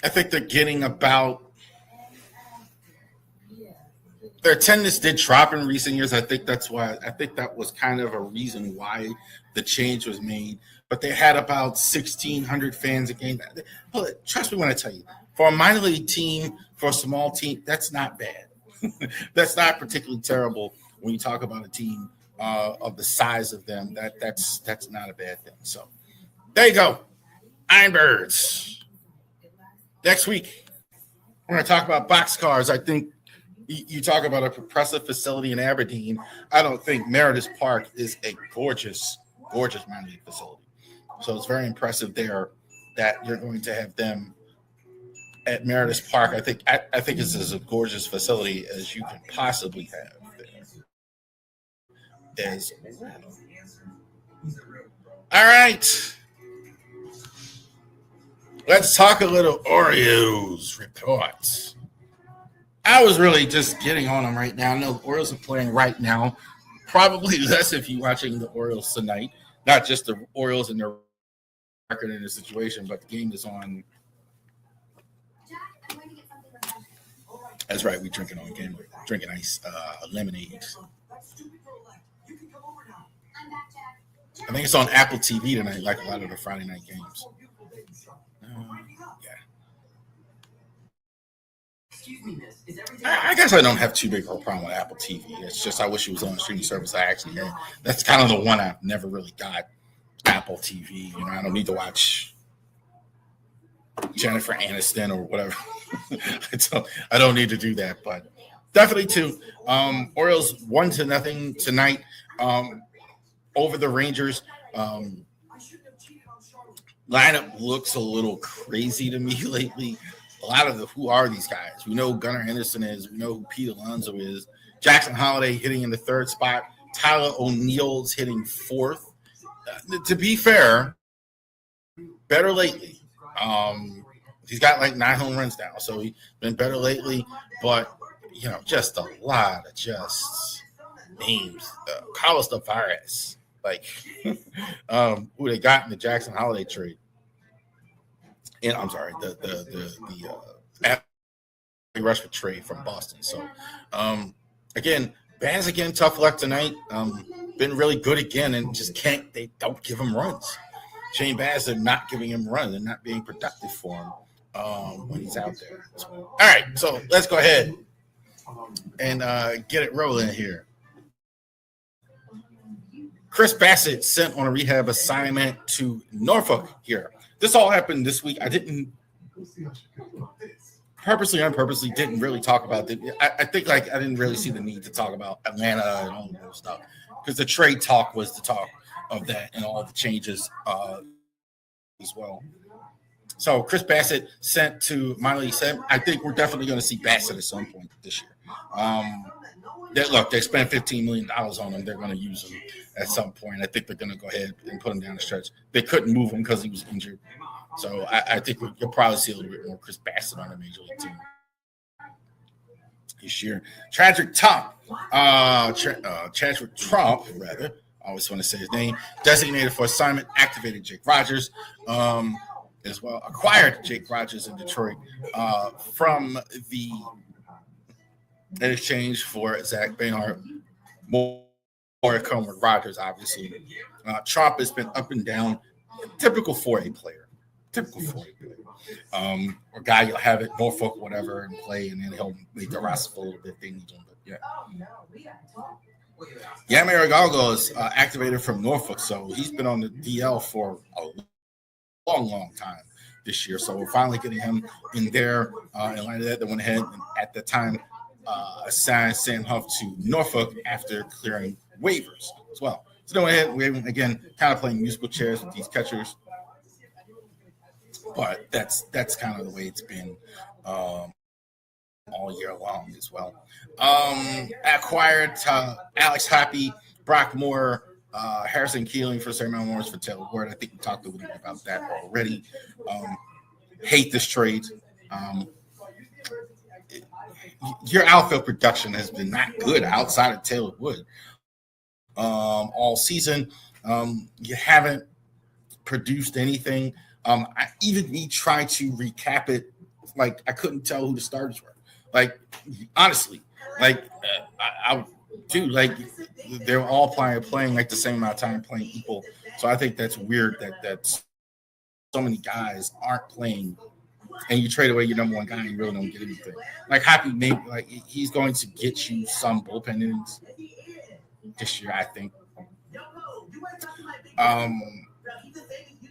I think they're getting about their attendance did drop in recent years. I think that was kind of a reason why the change was made. But they had about 1,600 fans a game. Trust me when I tell you, for a minor league team, for a small team, that's not bad. That's not particularly terrible when you talk about a team of the size of them. That's not a bad thing. So there you go, Ironbirds. Next week, we're going to talk about boxcars. I think you talk about a impressive facility in Aberdeen. I don't think Meredith Park is a gorgeous minor league facility. So it's very impressive there that you're going to have them at Meredith Park. I think it's as a gorgeous facility as you can possibly have there. As all right. Let's talk a little Orioles Report. I was really just getting on them right now. I know the Orioles are playing right now. Probably less if you're watching the Orioles tonight. Not just the Orioles and their record in the situation, but the game is on. That's right. We're drinking on game. Drinking ice, lemonade. I think it's on Apple TV tonight, like a lot of the Friday night games. I guess I don't have too big of a problem with Apple TV. It's just I wish it was on a streaming service. I actually had. That's kind of the one I've never really got. Apple TV. I don't need to watch Jennifer Aniston or whatever. I don't need to do that, but definitely too. Orioles 1-0 tonight over the Rangers. Lineup looks a little crazy to me lately. A lot of who are these guys? We know who Gunnar Henderson is. We know who Pete Alonso is. Jackson Holliday hitting in the third spot. Tyler O'Neill's hitting fourth. To be fair, better lately. He's got like 9 home runs now, so he's been better lately. But just a lot of just names. Carlos Tavares, who they got in the Jackson Holliday trade. And I'm sorry, the Rushford trade from Boston. So, again, Baz again, tough luck tonight. Been really good again, and just they don't give him runs. Shane Baz, they're not giving him runs. They're not being productive for him when he's out there. So, all right, so let's go ahead and get it rolling here. Chris Bassett sent on a rehab assignment to Norfolk here. This all happened this week. I didn't unpurposely didn't really talk about it. I think I didn't really see the need to talk about Atlanta and all of that stuff because the trade talk was the talk of that and all the changes as well. So Chris Bassett sent to minor league. I think we're definitely going to see Bassett at some point this year. They spent $15 million on him. They're going to use him at some point. I think they're going to go ahead and put him down the stretch. They couldn't move him because he was injured. So I think you'll probably see a little bit more Chris Bassett on the major league team this year. Chadwick Trump, I always want to say his name, designated for assignment, activated Jake Rogers. as well. Acquired Jake Rogers in Detroit from the in exchange for Zach Baynard. More to come with Rogers, obviously. Trump has been up and down. Typical 4A player. Or guy you'll have at Norfolk, whatever, and play, and then he'll make the roster for a little bit. They need him, but yeah. Yamir Galgo is activated from Norfolk, so he's been on the DL for a long time this year. So we're finally getting him in there. In light of that, they went ahead and at the time assigned Sam Huff to Norfolk after clearing waivers as well. So they went ahead and we again kind of playing musical chairs with these catchers. But that's kind of the way it's been all year long as well. Acquired Alex Hoppy, Brock Moore, Harrison Keeling for St. Morris for Taylor Ward. I think we talked a little bit about that already. Hate this trade. Your outfield production has been not good outside of Taylor Wood all season. You haven't produced anything. We tried to recap it. Like, I couldn't tell who the starters were. Like, honestly, like, they're all playing like the same amount of time, playing equal. So I think that's weird that so many guys aren't playing, and you trade away your number one guy and you really don't get anything. Like, Happy, maybe, like, he's going to get you some bullpen innings this year, I think.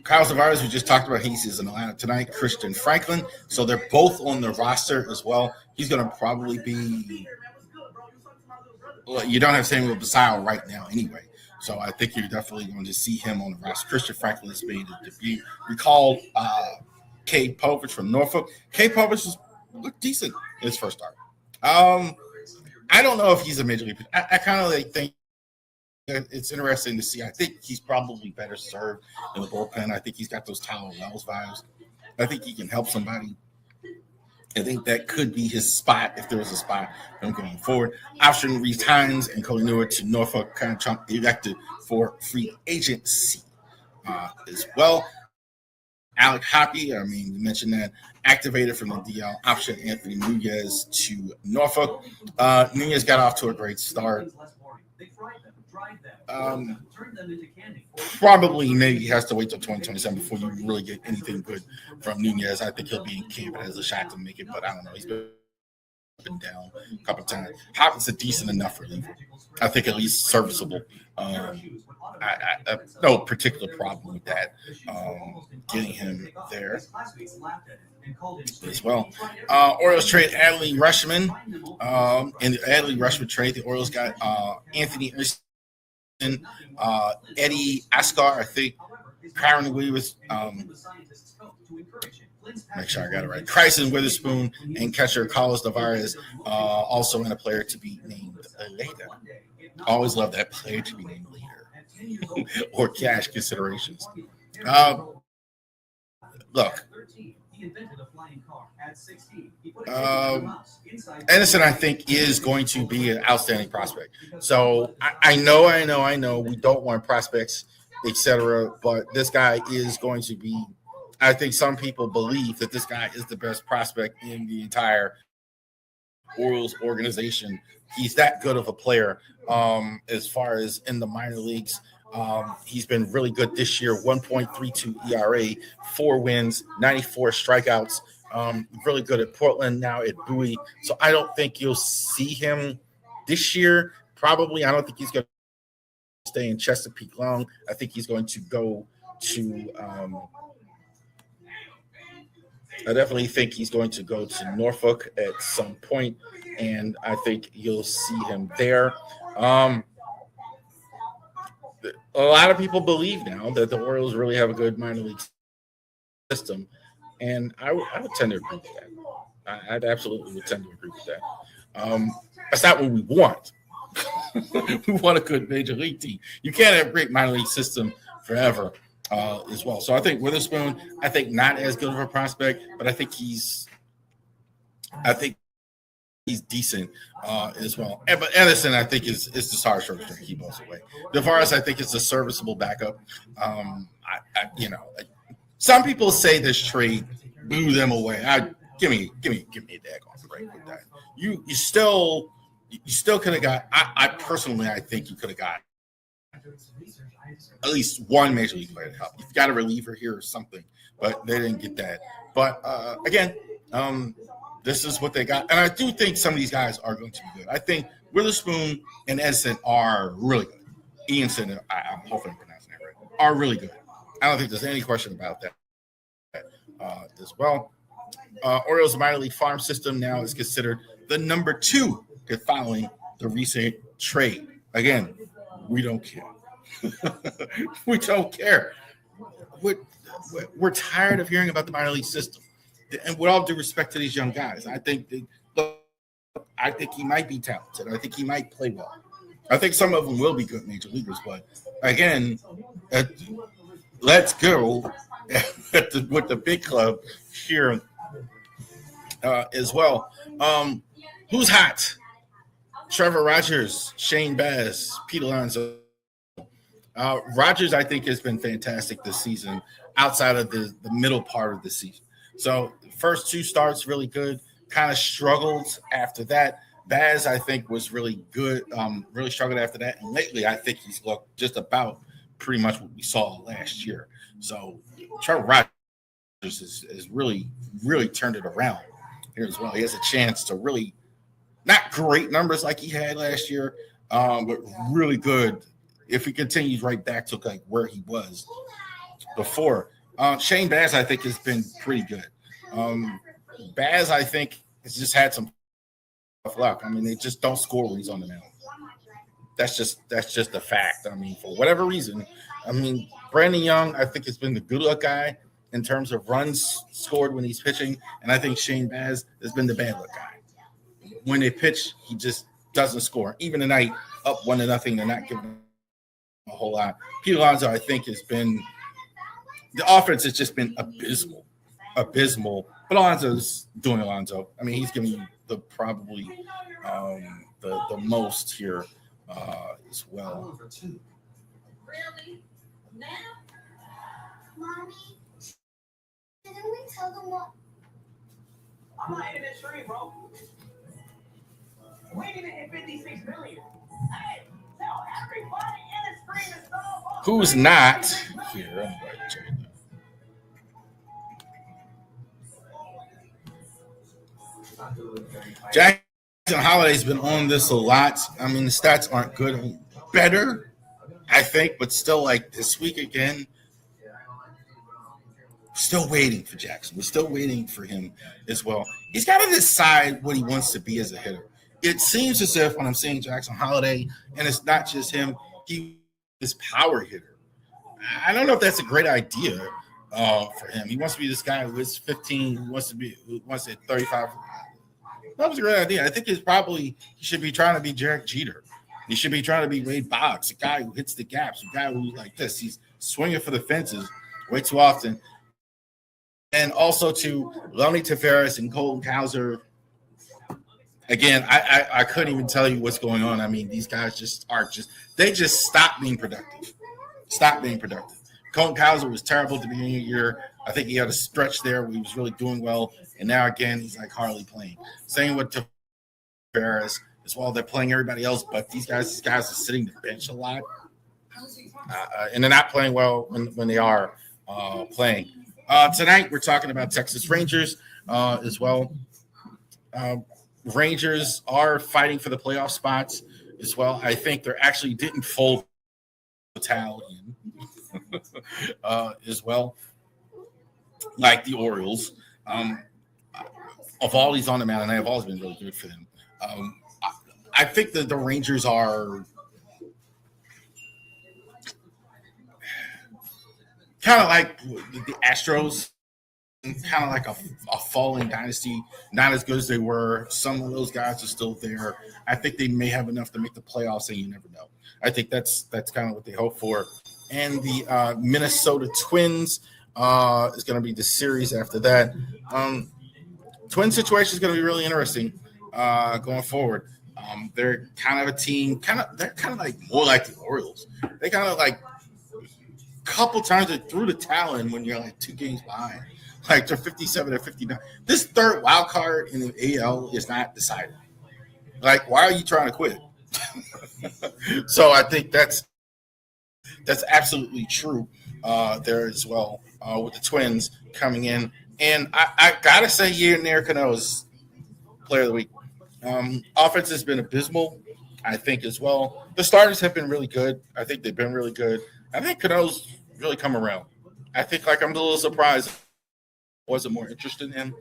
Kyle Tavares, we just talked about, he's in Atlanta tonight. Christian Franklin, so they're both on the roster as well. He's going to probably be. Well, you don't have Samuel Basayo right now, anyway. So I think you're definitely going to see him on the roster. Christian Franklin has made a debut. We called Cade Povich from Norfolk. Cade Povich looked decent in his first start. I don't know if he's a major league. I kind of think it's interesting to see. I think he's probably better served in the bullpen. I think he's got those Tyler Wells vibes. I think he can help somebody. I think that could be his spot if there was a spot for him going forward. Option Reese Hines and Cody Newer to Norfolk, kind of Trump elected for free agency as well. Alec Hoppy, we mentioned that, activated from the DL. Option Anthony Nunez to Norfolk. Nunez got off to a great start. Probably maybe he has to wait till 2027 before you really get anything good from Nunez. I think he'll be in camp and has a shot to make it, but I don't know. He's been up and down a couple of times. Hopkins a decent enough reliever. I think at least serviceable. I no particular problem with that. Getting him there as well. Orioles trade Adley Rushman. In the Adley Rushman trade, the Orioles got Anthony Eddie Ascar, I think. Kyron Williams. Make sure I got it right. Kryson Witherspoon and catcher Carlos Tavares, also in a player to be named later. Always love that player to be named later or cash considerations. Look, Edison, I think, is going to be an outstanding prospect. So I know. We don't want prospects, etc. But this guy is going to be. I think some people believe that this guy is the best prospect in the entire Orioles organization. He's that good of a player. As far as in the minor leagues, he's been really good this year. 1.32 ERA, 4 wins, 94 strikeouts. Really good at Portland, now at Bowie. So I don't think you'll see him this year. Probably, I don't think he's going to stay in Chesapeake long. I think he's going to go to. I definitely think he's going to go to Norfolk at some point, and I think you'll see him there. A lot of people believe now that the Orioles really have a good minor league system, and I would tend to agree with that. I'd absolutely would tend to agree with that. That's not what we want. We want a good major league team. You can't have a great minor league system forever. As well. So I think Witherspoon, not as good of a prospect, but I think he's decent as well. But Edison, I think, is the star short to keep us away. DeVaris, I think, is a serviceable backup. Some people say this trade blew them away. Give me a daggone break with that. You still could have got. I personally, I think you could have got at least one major league player to help. You've got a reliever here or something, but they didn't get that. But again, this is what they got, and I do think some of these guys are going to be good. I think Witherspoon and Edson are really good. Ianson, I'm hoping I'm pronouncing that right, are really good. I don't think there's any question about that as well. Orioles minor league farm system now is considered the number 2 following the recent trade. Again, we don't care. We don't care. We're tired of hearing about the minor league system. And with all due respect to these young guys, I think he might be talented. I think he might play well. I think some of them will be good major leaguers. But again, let's go with the big club here as well. Who's hot? Trevor Rogers, Shane Baz, Pete Alonso. Rogers, I think, has been fantastic this season outside of the middle part of the season. So first 2 starts really good, kind of struggled after that. Baz, I think, was really good, really struggled after that. And lately, I think he's looked just about pretty much what we saw last year. So Trevor Rogers has really, really turned it around here as well. He has a chance to really, not great numbers like he had last year, but really good if he continues right back to like where he was before. Shane Baz, I think, has been pretty good. Baz, I think, has just had some tough luck. I mean, they just don't score when he's on the mound. That's just a fact. I mean, for whatever reason. I mean, Brandon Young, I think, has been the good luck guy in terms of runs scored when he's pitching, and I think Shane Baz has been the bad luck guy. When they pitch, he just doesn't score. Even tonight, up 1-0, they're not giving a whole lot. Pete Alonso, I think, has been the offense has just been abysmal. But Alonso's doing Alonso. I mean, he's giving you the probably the most here as well. Really? Now? Mommy, didn't we tell them what? I'm not in this stream, bro. We need to hit 56 million. Hey, tell everybody in the stream to stop. Who's not here? Jackson Holiday's been on this a lot. I mean, the stats aren't good. I mean, better, I think, but still, like this week again, still waiting for Jackson. We're still waiting for him as well. He's got to decide what he wants to be as a hitter. It seems as if when I'm seeing Jackson Holiday, and it's not just him, he is power hitter. I don't know if that's a great idea for him. He wants to be this guy who is 15, who wants to hit 35. That was a great idea. I think he should be trying to be Derek Jeter. He should be trying to be Wade Boggs, a guy who hits the gaps, a guy who's like this. He's swinging for the fences way too often. And also to Lonnie Tavares and Colton Cowser. Again, I couldn't even tell you what's going on. I mean, these guys just stopped being productive. Colton Cowser was terrible at the beginning of the year. I think he had a stretch there where he was really doing well. And now, again, he's like hardly playing. Same with Tavares as well. They're playing everybody else, but these guys are sitting the bench a lot. And they're not playing well when they are playing. Tonight, we're talking about Texas Rangers as well. Rangers are fighting for the playoff spots as well. I think they actually didn't fold the towel in as well, like the Orioles. Of all these on the mound, and they have always been really good for them. I think that the Rangers are kind of like the Astros, kind of like a falling dynasty, not as good as they were. Some of those guys are still there. I think they may have enough to make the playoffs, and you never know. I think that's kind of what they hope for. And the Minnesota Twins is going to be the series after that. Twin situation is going to be really interesting going forward. They're kind of a team, they're kind of like more like the Orioles. They kind of like couple times they threw the towel in when you're like 2 games behind. Like they're 57 or 59. This third wild card in the AL is not decided. Like, why are you trying to quit? So I think that's absolutely true there as well with the Twins coming in. And I gotta say, Yernier Cano is player of the week. Offense has been abysmal, I think, as well. The starters have been really good. I think they've been really good. I think Cano's really come around. I think, like, I'm a little surprised I wasn't more interested in him.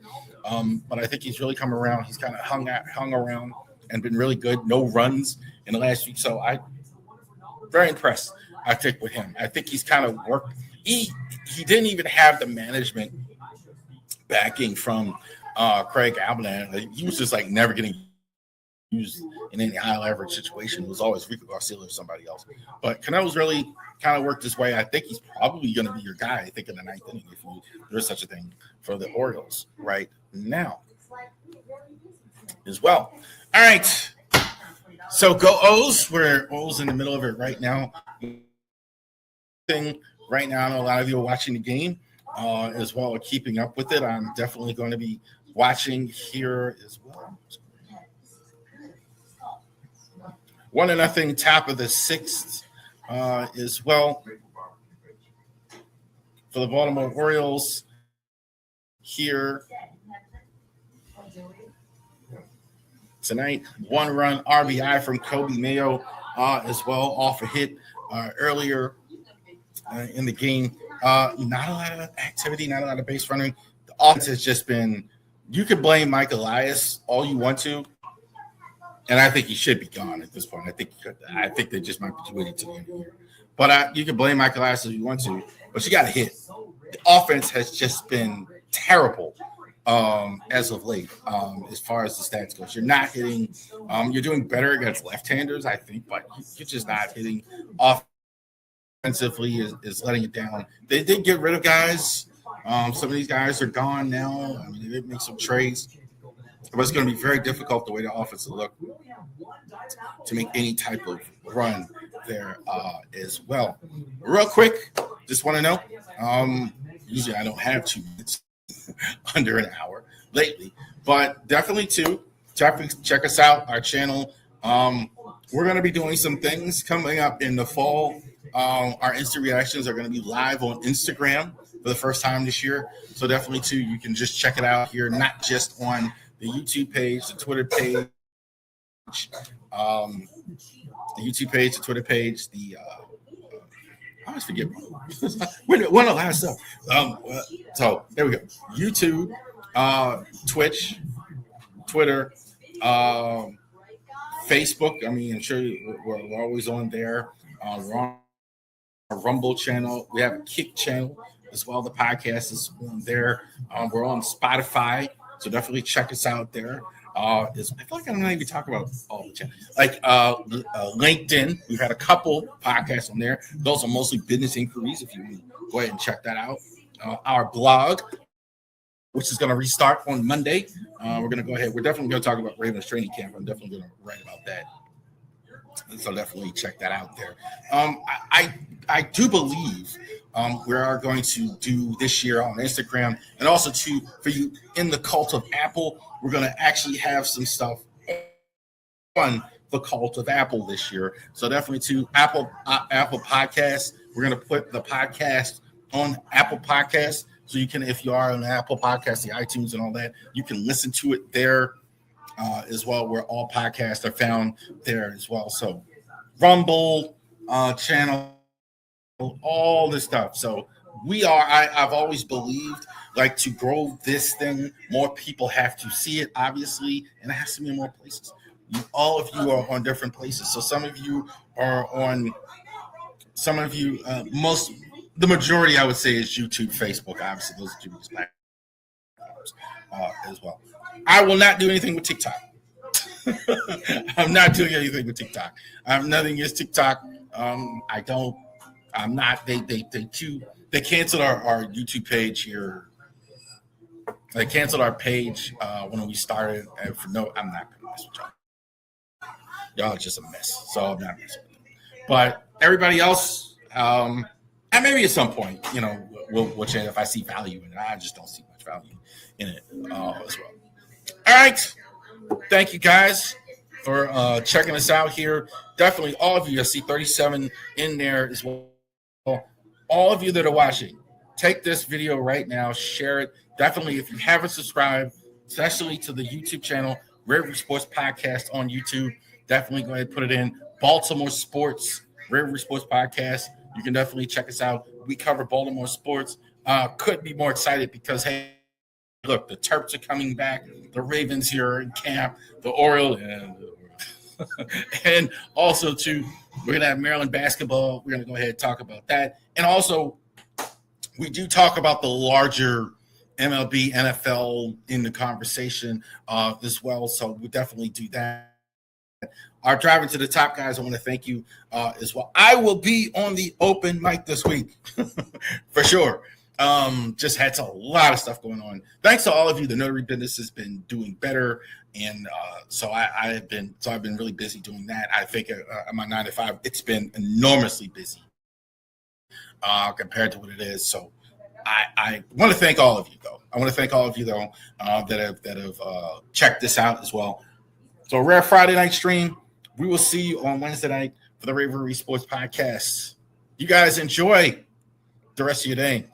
But I think he's really come around. He's kind of hung around and been really good. No runs in the last week. So I'm very impressed, I think, with him. I think he's kind of worked. He didn't even have the management backing from Craig Aberdeen. Like, he was just like never getting used in any high leverage situation. It was always Rico Garcia or somebody else. But Canelo's really kind of worked his way. I think he's probably going to be your guy, I think, in the ninth inning, if there's such a thing for the Orioles right now as well. All right. So go O's. We're O's in the middle of it right now. Right now, I know a lot of you are watching the game as well, keeping up with it. I'm definitely going to be watching here as well. 1-0, top of the 6th as well for the Baltimore Orioles here tonight. 1-run RBI from Kobe Mayo as well, off a hit earlier in the game. Not a lot of activity, not a lot of base running. The offense has just been, you could blame Mike Elias all you want to, and I think he should be gone at this point. I think they just might be waiting till the end of the year. But you can blame Mike Elias if you want to, but you got to hit. The offense has just been terrible as of late as far as the stats goes. You're not hitting. You're doing better against left-handers, I think, but you're just not hitting. Offensively is letting it down. They did get rid of guys. Some of these guys are gone now. I mean, they did make some trades. But it's going to be very difficult the way the offense will look to make any type of run there as well. Real quick, just want to know, usually I don't have 2 minutes under an hour lately, but definitely check us out, our channel. We're going to be doing some things coming up in the fall. Our Insta reactions are going to be live on Instagram for the first time this year. So definitely, you can just check it out here, not just on the YouTube page, the Twitter page, I always forget one of the last stuff. So there we go. YouTube, Twitch, Twitter, Facebook. I mean, I'm sure we're always on there. We're on our Rumble channel. We have a Kick channel as well. The podcast is on there. We're on Spotify, so definitely check us out there. I feel like I'm not even talking about all the channels. Like LinkedIn, we've had a couple podcasts on there. Those are mostly business inquiries. If you want to go ahead and check that out. Our blog, which is going to restart on Monday. We're going to go ahead. We're definitely going to talk about Ravens training camp. I'm definitely going to write about that. So definitely check that out there. I do believe we are going to do this year on Instagram, and also for you in the cult of Apple, we're going to actually have some stuff on the cult of Apple this year. So definitely to Apple Podcasts. We're going to put the podcast on Apple Podcasts, so you can, if you are on Apple Podcasts, the iTunes and all that, you can listen to it there as well, where all podcasts are found there as well. So Rumble channel, all this stuff. So I've always believed, like, to grow this thing, more people have to see it, obviously, and it has to be in more places. All of you are on different places. So some of you are on, the majority, I would say, is YouTube, Facebook. Obviously, those are two biggest platforms as well. I will not do anything with TikTok. I'm not doing anything with TikTok. I'm nothing against TikTok. I'm not. They canceled our YouTube page here. They canceled our page when we started. And I'm not gonna mess with y'all. Y'all are just a mess. So I'm not messing with them. But everybody else, And maybe at some point, we'll change if I see value in it. I just don't see much value in it as well. All right. Thank you guys for checking us out here. Definitely all of you. I see 37 in there as well. All of you that are watching, take this video right now, share it. Definitely, if you haven't subscribed, especially to the YouTube channel, Ravori Sports Podcast on YouTube, definitely go ahead and put it in. Baltimore Sports, Ravori Sports Podcast. You can definitely check us out. We cover Baltimore sports. Couldn't be more excited because, hey, look, the Terps are coming back. The Ravens here are in camp. The Orioles and also, too, we're going to have Maryland basketball. We're going to go ahead and talk about that. And also, we do talk about the larger MLB, NFL in the conversation as well. So we definitely do that. Our Driving to the Top guys, I want to thank you as well. I will be on the open mic this week for sure. Just had a lot of stuff going on. Thanks to all of you. The notary business has been doing better. And so I've been really busy doing that. I think at my 9 to 5, it's been enormously busy compared to what it is. So I want to thank all of you, though. That have checked this out as well. So rare Friday night stream. We will see you on Wednesday night for the Ravori Sports Podcast. You guys enjoy the rest of your day.